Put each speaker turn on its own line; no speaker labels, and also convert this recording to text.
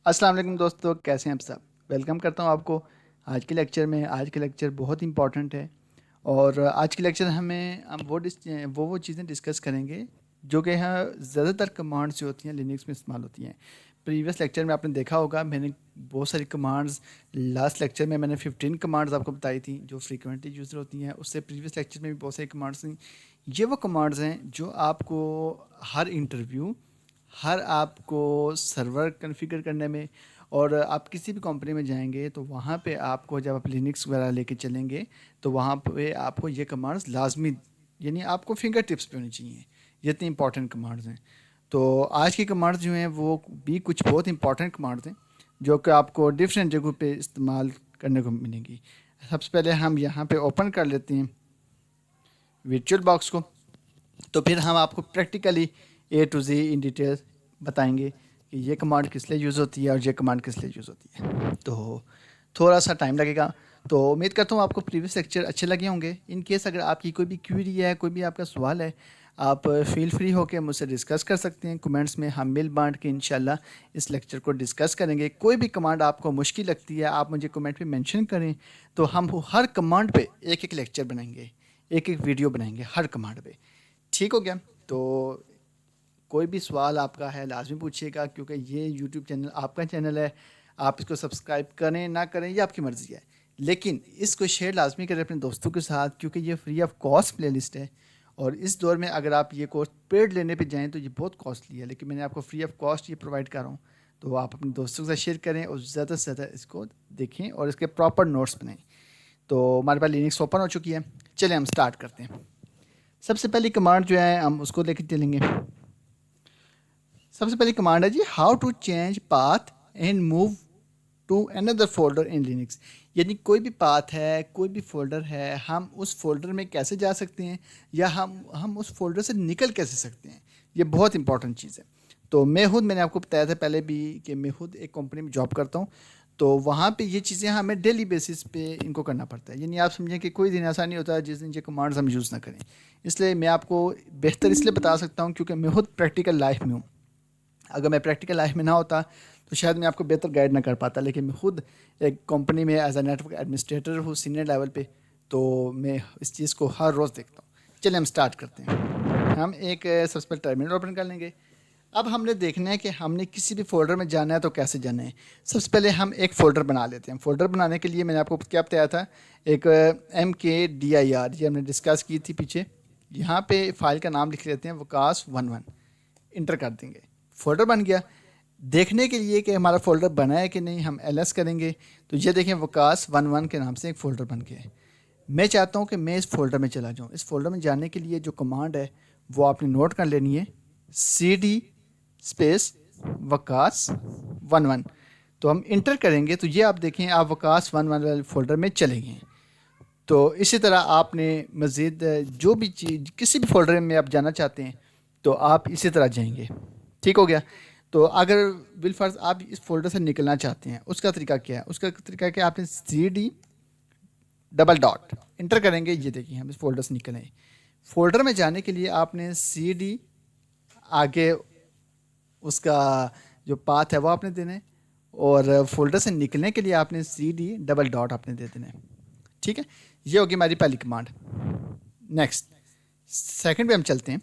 السلام علیکم دوستو، کیسے ہیں آپ سب؟ ویلکم کرتا ہوں آپ کو آج کے لیکچر میں۔ آج کے لیکچر بہت امپورٹنٹ ہے اور آج کے لیکچر ہم وہ چیزیں ڈسکس کریں گے جو کہ زیادہ تر کمانڈس جو ہوتی ہیں لینکس میں استعمال ہوتی ہیں۔ پریویس لیکچر میں آپ نے دیکھا ہوگا میں نے بہت ساری کمانڈز، لاسٹ لیکچر میں نے 15 کمانڈز آپ کو بتائی تھیں جو فریکوینٹلی یوزر ہوتی ہیں۔ اس سے پریویس لیکچر میں بھی بہت ساری کمانڈز تھیں۔ یہ وہ کمانڈز ہیں جو آپ کو ہر انٹرویو، ہر آپ کو سرور کنفیگر کرنے میں، اور آپ کسی بھی کمپنی میں جائیں گے تو وہاں پہ آپ کو جب آپ لینکس وغیرہ لے کے چلیں گے تو وہاں پہ آپ کو یہ کمانڈز لازمی، یعنی آپ کو فنگر ٹپس پہ ہونی چاہیے۔ یہ اتنی امپورٹنٹ کمانڈز ہیں۔ تو آج کی کمانڈز جو ہیں وہ بھی کچھ بہت امپورٹنٹ کمانڈز ہیں جو کہ آپ کو ڈفرینٹ جگہوں پہ استعمال کرنے کو ملیں گی۔ سب سے پہلے ہم یہاں پہ اوپن کر لیتے ہیں ورچوئل باکس کو، تو پھر ہم آپ کو practically A to Z in detail بتائیں گے کہ یہ کمانڈ کس لیے یوز ہوتی ہے اور یہ کمانڈ کس لیے یوز ہوتی ہے۔ تو تھوڑا سا ٹائم لگے گا، تو امید کرتا ہوں آپ کو پریویس لیکچر اچھے لگے ہوں گے۔ ان کیس اگر آپ کی کوئی بھی کیوری ہے، کوئی بھی آپ کا سوال ہے، آپ فیل فری ہو کے مجھ سے ڈسکس کر سکتے ہیں کمنٹس میں۔ ہم مل بانٹ کے انشاءاللہ اس لیکچر کو ڈسکس کریں گے۔ کوئی بھی کمانڈ آپ کو مشکل لگتی ہے آپ مجھے کمنٹ پہ مینشن کریں، تو ہم ہر کمانڈ پہ ایک ایک لیکچر بنائیں گے، ایک ایک ویڈیو بنائیں گے ہر کمانڈ پہ۔ ٹھیک ہو گیا؟ تو کوئی بھی سوال آپ کا ہے لازمی پوچھیے گا، کیونکہ یہ یوٹیوب چینل آپ کا چینل ہے۔ آپ اس کو سبسکرائب کریں نہ کریں یہ آپ کی مرضی ہے، لیکن اس کو شیئر لازمی کریں اپنے دوستوں کے ساتھ، کیونکہ یہ free of cost play list ہے۔ اور اس دور میں اگر آپ یہ کورس پیڈ لینے پہ جائیں تو یہ بہت کاسٹلی ہے، لیکن میں نے آپ کو فری آف کاسٹ یہ پرووائڈ کر رہا ہوں۔ تو آپ اپنے دوستوں کے ساتھ شیئر کریں اور زیادہ سے زیادہ اس کو دیکھیں اور اس کے پراپر نوٹس بنائیں۔ تو ہمارے پاس لینکس اوپن ہو چکی ہے، چلیں ہم سٹارٹ کرتے ہیں۔ سب سے پہلی کمانڈ جو ہے ہم اس کو لے کے چلیں گے۔ سب سے پہلی کمانڈ ہے جی how to change path and move to اندر فولڈر ان لینکس، یعنی کوئی بھی پاتھ ہے، کوئی بھی فولڈر ہے، ہم اس فولڈر میں کیسے جا سکتے ہیں یا ہم اس فولڈر سے نکل کیسے سکتے ہیں۔ یہ بہت امپورٹنٹ چیز ہے۔ تو میں نے آپ کو بتایا تھا پہلے بھی کہ میں خود ایک کمپنی میں جاب کرتا ہوں، تو وہاں پہ یہ چیزیں ہمیں ڈیلی بیسس پہ ان کو کرنا پڑتا ہے۔ یعنی آپ سمجھیں کہ کوئی دن ایسا نہیں ہوتا جس دن یہ کمانڈز ہم یوز نہ کریں۔ اس لیے میں آپ کو بہتر اس لیے بتا سکتا ہوں کیونکہ میں خود پریکٹیکل لائف میں ہوں۔ اگر میں پریکٹیکل لائف میں نہ ہوتا تو شاید میں آپ کو بہتر گائیڈ نہ کر پاتا، لیکن میں خود ایک کمپنی میں as a network administrator ہوں سینئر لیول پہ، تو میں اس چیز کو ہر روز دیکھتا ہوں۔ چلیں ہم سٹارٹ کرتے ہیں۔ ہم ایک سب سے پہلے ٹرمینل اوپن کر لیں گے۔ اب ہم نے دیکھنا ہے کہ ہم نے کسی بھی فولڈر میں جانا ہے تو کیسے جانا ہے۔ سب سے پہلے ہم ایک فولڈر بنا لیتے ہیں۔ فولڈر بنانے کے لیے میں نے آپ کو کیا بتایا تھا، ایک MKDIR، یہ ہم نے ڈسکس کی تھی پیچھے۔ یہاں پہ فائل کا نام لکھ لیتے ہیں وکاس11، انٹر کر دیں گے، فولڈر بن گیا۔ دیکھنے کے لیے کہ ہمارا فولڈر بنا ہے کہ نہیں ہم LS کریں گے، تو یہ دیکھیں وکاس11 کے نام سے ایک فولڈر بن گیا ہے۔ میں چاہتا ہوں کہ میں اس فولڈر میں چلا جاؤں۔ اس فولڈر میں جانے کے لیے جو کمانڈ ہے وہ آپ نے نوٹ کر لینی ہے، CD اسپیس وکاس11۔ تو ہم انٹر کریں گے تو یہ آپ دیکھیں آپ وکاس11 والے فولڈر میں چلے گئے ہیں۔ تو اسی طرح آپ نے مزید جو بھی چیز کسی بھی فولڈر میں آپ جانا چاہتے ہیں تو آپ اسی طرح جائیں گے۔ ٹھیک ہو گیا؟ تو اگر بالفرض آپ اس فولڈر سے نکلنا چاہتے ہیں، اس کا طریقہ کیا ہے؟ اس کا طریقہ کہ آپ نے CD ڈبل ڈاٹ انٹر کریں گے، یہ دیکھیے ہم اس فولڈر سے نکلیں۔ فولڈر میں جانے کے لیے آپ نے CD آگے اس کا جو پاتھ ہے وہ آپ نے دینا ہے، اور فولڈر سے نکلنے کے لیے آپ نے CD ڈبل ڈاٹ آپ نے دے دینا ہے۔ ٹھیک ہے، یہ ہوگی ہماری پہلی کمانڈ۔ نیکسٹ سیکنڈ پہ ہم چلتے ہیں۔